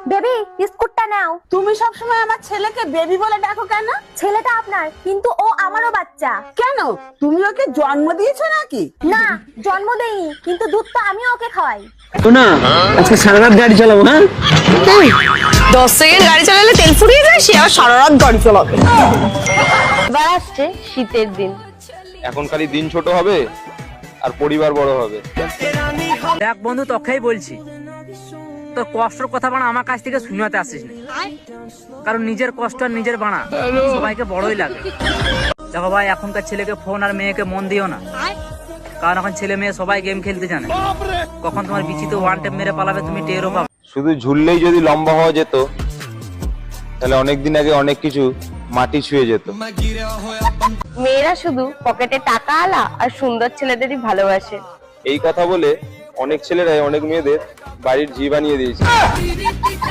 Baby বিস্কুটটা নাও। তুমি সবসময় আমার ছেলেকে বেবি বলে ডাকো কেন? ছেলেটা আপনার, কিন্তু ও আমারও বাচ্চা। কেন, তুমি ওকে জন্ম দিয়েছো নাকি? না, জন্ম দেইনি, কিন্তু দুধ তো আমি ওকে খাওয়াই। না, আজকে সারা রাত গাড়ি চালাবো। হ্যাঁ, 10 সেকেন্ড গাড়ি চালালে তেল ফুরিয়ে যায়, সে আবার সারা রাত গাড়ি চালাবে। এবার আসছে শীতের দিন। এখন খালি দিন ছোট হবে আর পরিবার বড় হবে। দেখ বন্ধু, তোকেই বলছি, তোর কষ্টের কথা বানা আমার কাছ থেকে শুনাতে আসিস না, কারণ নিজের কষ্ট আর নিজের বানা সবাইকে বড়ই লাগে। দেখো ভাই, এখনকার ছেলেকে ফোন আর মেয়েকে মন দিও না, কারণ এখন ছেলে মেয়ে সবাই গেম খেলতে জানে। কখন তোমার বিচিতে ওয়ান টেপ মেরে পালাবে তুমি টেরও পাবে। শুধু ঝুললেই যদি লম্বা হওয়া যেত, তাহলে অনেকদিন আগে অনেক কিছু মাটি ছুঁয়ে যেত। মেয়েরা শুধু পকেটে টাকা আলা আর সুন্দর ছেলেদেরই ভালোবাসে। এই কথা বলে অনেক ছেলেরাই অনেক মেয়েদের বাড়ির ঝি বানিয়ে দিয়েছে।